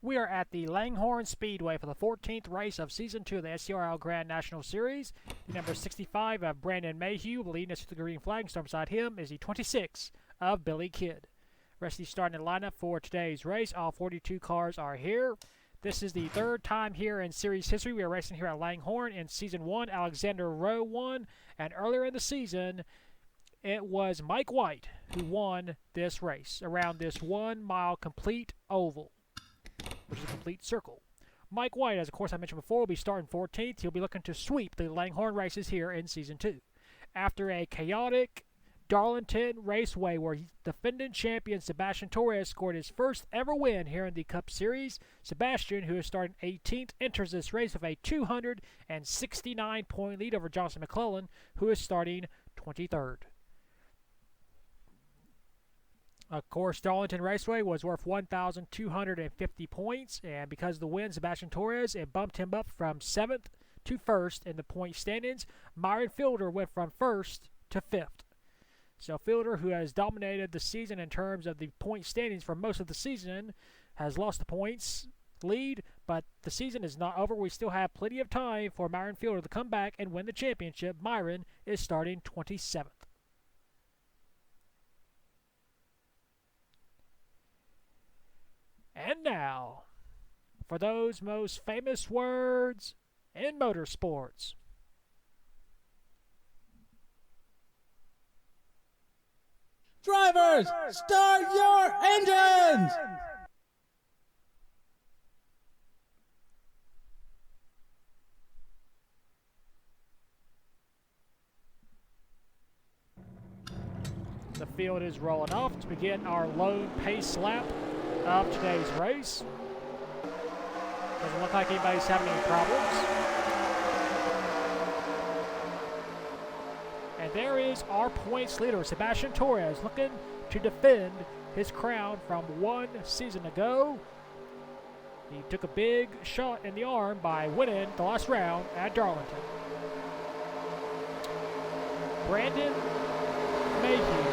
We are at the Langhorne Speedway for the 14th race of Season 2 of the SCRL Grand National Series. The number 65 of Brandon Mayhew leading us to the green flag. And beside him is the 26 of Billy Kidd. Rest of the starting lineup for today's race. All 42 cars are here. This is the third time here in series history. We are racing here at Langhorne. In Season 1, Alexander Rowe won. And earlier in the season, it was Mike White who won this race around this 1 mile complete oval, which is a complete circle. Mike White, as of course I mentioned before, will be starting 14th. He'll be looking to sweep the Langhorne races here in Season 2. After a chaotic Darlington Raceway where defending champion Sebastian Torres scored his first ever win here in the Cup Series, Sebastian, who is starting 18th, enters this race with a 269-point lead over Johnson McClellan, who is starting 23rd. Of course, Darlington Raceway was worth 1,250 points, and because of the win, Sebastian Torres, it bumped him up from 7th to 1st in the point standings. Myron Fielder went from 1st to 5th. So Fielder, who has dominated the season in terms of the point standings for most of the season, has lost the points lead, but the season is not over. We still have plenty of time for Myron Fielder to come back and win the championship. Myron is starting 27th. And now, for those most famous words in motorsports. Drivers, start your engines! The field is rolling off to begin our lone pace lap of today's race. Doesn't look like anybody's having any problems. And there is our points leader, Sebastian Torres, looking to defend his crown from one season ago. He took a big shot in the arm by winning the last round at Darlington. Brandon Mayhew,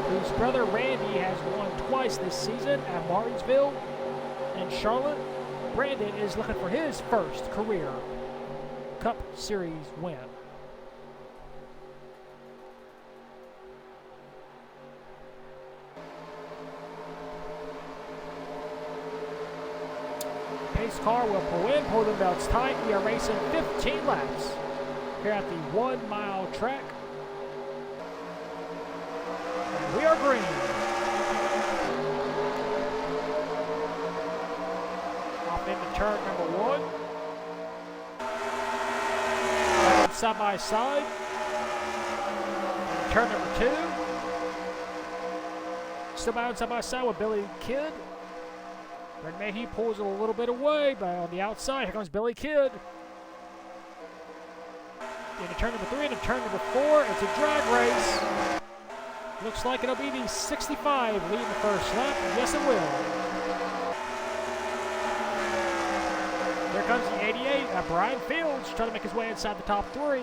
whose brother Randy has won twice this season at Martinsville and Charlotte. Brandon is looking for his first career Cup Series win. Pace car will pull in, pull the belts tight. We are racing 15 laps here at the 1 mile track. We are green. Off into turn number 1. Side by side. Turn number 2. Still bound side by side with Billy Kidd. Brandon Mayhew pulls it a little bit away, but on the outside, here comes Billy Kidd. Into turn number 3, into turn number 4. It's a drag race. Looks like it'll be the 65 leading the first lap. Yes, it will. Here comes the 88. Brian Fields trying to make his way inside the top 3.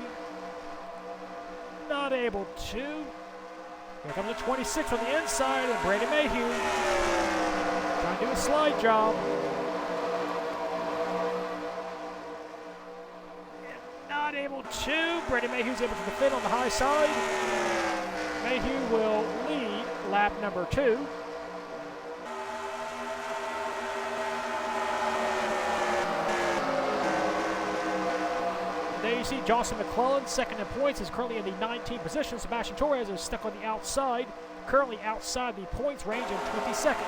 Not able to. Here comes the 26 on the inside, and Brandon Mayhew trying to do a slide job. Not able to. Brandon Mayhew's able to defend on the high side. Mayhew will lead lap number 2. There you see Johnson McClellan, second in points, is currently in the 19th position. Sebastian Torres is stuck on the outside, currently outside the points range in 22nd.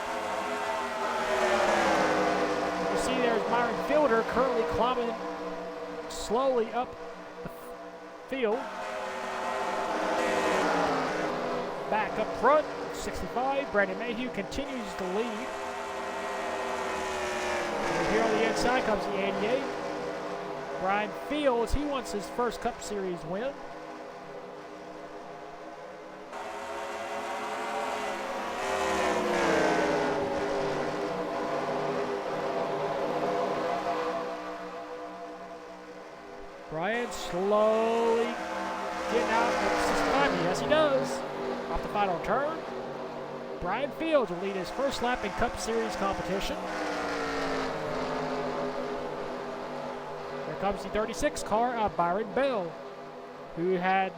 You see there's Myron Fielder currently climbing slowly up the field. Back up front, 65. Brandon Mayhew continues to lead. And here on the inside comes the 88. Brian Fields, he wants his first Cup Series win. Brian slowly getting out at 65. Yes, he does. Off the final turn. Brian Fields will lead his first lap in Cup Series competition. comes the 36 car of Byron Bell, who had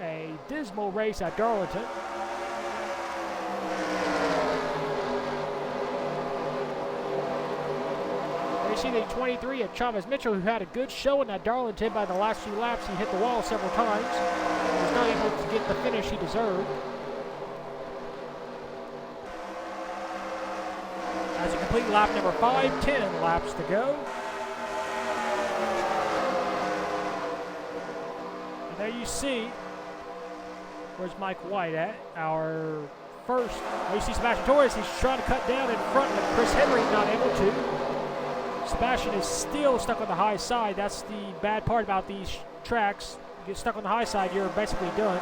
a dismal race at Darlington. You see the 23 of Chavez Mitchell, who had a good showing at Darlington. By the last few laps, he hit the wall several times. He was not able to get the finish he deserved. As a complete lap number 5, 10 laps to go. And there you see, where's Mike White at? Our first, you see Sebastian Torres, he's trying to cut down in front of Chris Henry, not able to. Sebastian is still stuck on the high side. That's the bad part about these tracks. You get stuck on the high side, you're basically done.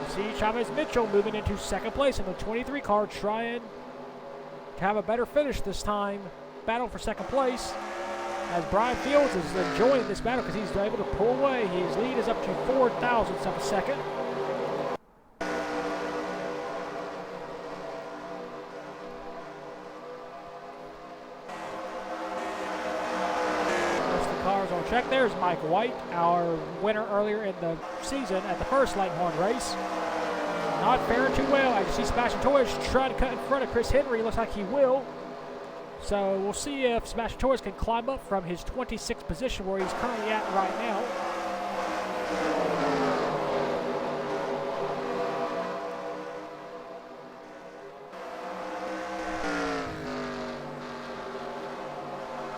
You see Chavez Mitchell moving into second place in the 23 car, trying to have a better finish this time. Battle for second place, as Brian Fields is enjoying this battle because he's able to pull away. His lead is up to 4 thousandths of a second. On check. There's Mike White, our winner earlier in the season at the first Langhorne race. Not faring too well. I see Sebastian Torres trying to cut in front of Chris Henry. Looks like he will. So we'll see if Sebastian Torres can climb up from his 26th position where he's currently at right now.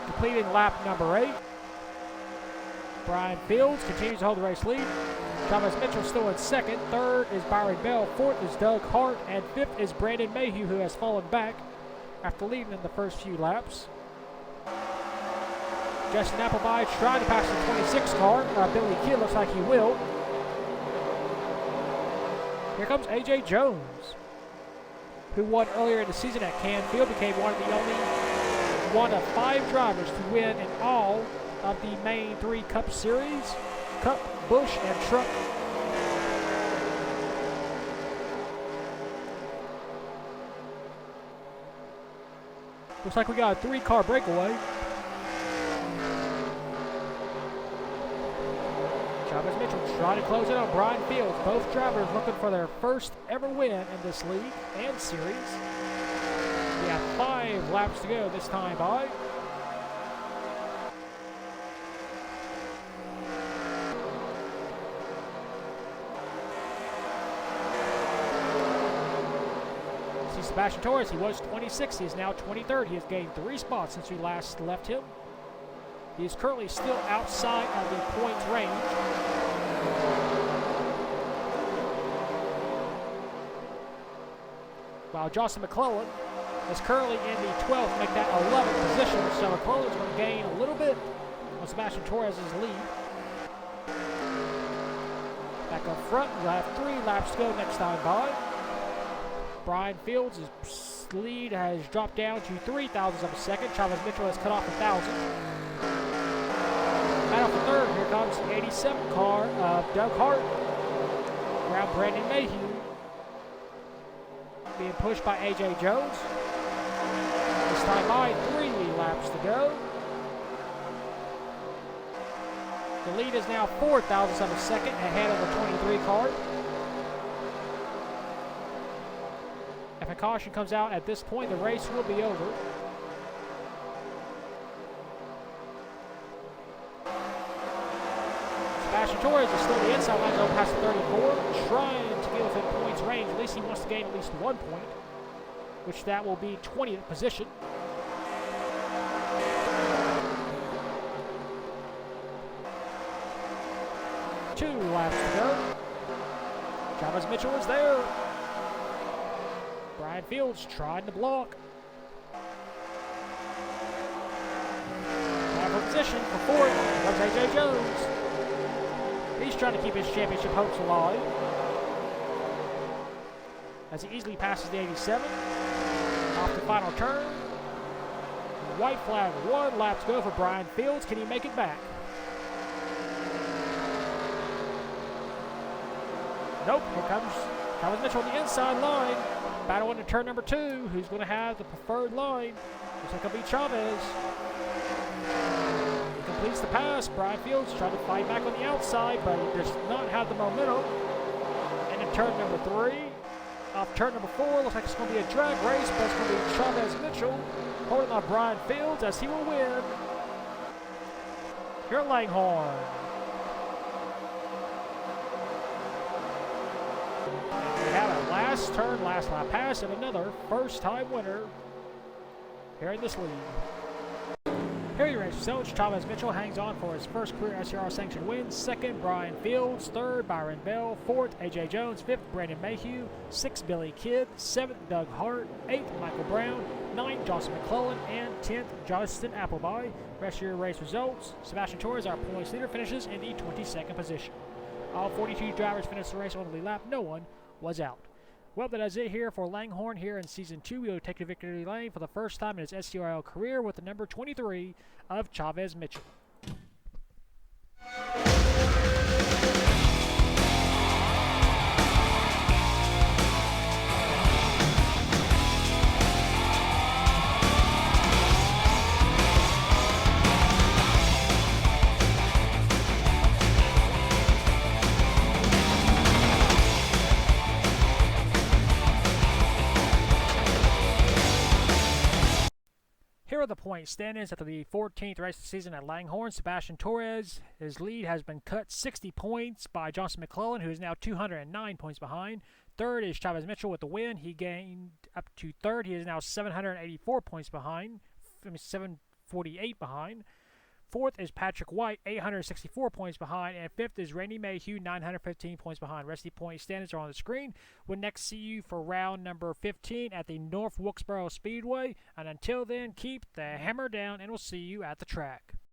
Completing lap number 8. Brian Fields continues to hold the race lead. Chavez Mitchell still in second. Third is Byron Bell. Fourth is Doug Hart. And fifth is Brandon Mayhew, who has fallen back after leading in the first few laps. Justin Appleby trying to pass the 26 car. Billy Kidd looks like he will. Here comes A.J. Jones, who won earlier in the season at Canfield, became one of the only one of 5 drivers to win in all of the main 3 Cup Series, Cup, Busch, and Truck. Looks like we got a 3-car breakaway. Chavez Mitchell trying to close it on Brian Fields. Both drivers looking for their first ever win in this league and series. We have 5 laps to go this time by. Sebastian Torres, he was 26th, he is now 23rd. He has gained 3 spots since we last left him. He is currently still outside of the points range. While Johnson McClellan is currently in the 12th, make that 11th position. So McClellan is going to gain a little bit on Sebastian Torres' lead. Back up front, we'll have 3 laps to go next time by. Brian Fields' lead has dropped down to 3 thousandths of a second. Chavez Mitchell has cut off 1,000. Battle for third. Here comes the 87 car of Doug Hart. Around Brandon Mayhew. Being pushed by A.J. Jones. This time by 3 laps to go. The lead is now 4 thousandths of a second ahead of the 23 car. If a caution comes out at this point, the race will be over. Sebastian Torres is still the inside line, going past the 34, trying to get within points range. At least he wants to gain at least 1 point, which that will be 20th position. Two laps to go. Chavez Mitchell is there. Brian Fields trying to block. Have a position for fourth. Comes A.J. Jones. He's trying to keep his championship hopes alive, as he easily passes the 87. Off the final turn. White flag, 1 lap to go for Brian Fields. Can he make it back? Nope, here comes Chavez Mitchell on the inside line. Battle into turn number 2. Who's going to have the preferred line? Looks like it'll be Chavez. He completes the pass. Brian Fields trying to fight back on the outside, but he does not have the momentum. And in turn number 3. Off turn number 4, looks like it's going to be a drag race, but it's going to be Chavez Mitchell holding off Brian Fields as he will win here at Langhorne. And we have a last turn, last lap pass, and another first-time winner here in this league. Here your race results. Chavez Mitchell hangs on for his first career SCRL sanctioned win. Second, Brian Fields. Third, Byron Bell. Fourth, A.J. Jones. Fifth, Brandon Mayhew. Sixth, Billy Kidd. Seventh, Doug Hart. Eighth, Michael Brown. Ninth, Johnson McClellan. And 10th, Justin Appleby. Rest of your race results. Sebastian Torres, our points leader, finishes in the 22nd position. All 42 drivers finished the race on the lead lap. No one was out. Well, that is it here for Langhorne here in Season 2. We will take the victory lane for the first time in his SCRL career with the number 23 of Chavez Mitchell. Here are the point standings after the 14th race of the season at Langhorne. Sebastian Torres, his lead has been cut 60 points by Johnson McClellan, who is now 209 points behind. Third is Chavez Mitchell with the win. He gained up to third. He is now 784 points behind, 748 behind. Fourth is Patrick White, 864 points behind. And fifth is Randy Mayhew, 915 points behind. Rest of the point standings are on the screen. We'll next see you for round number 15 at the North Wilkesboro Speedway. And until then, keep the hammer down, and we'll see you at the track.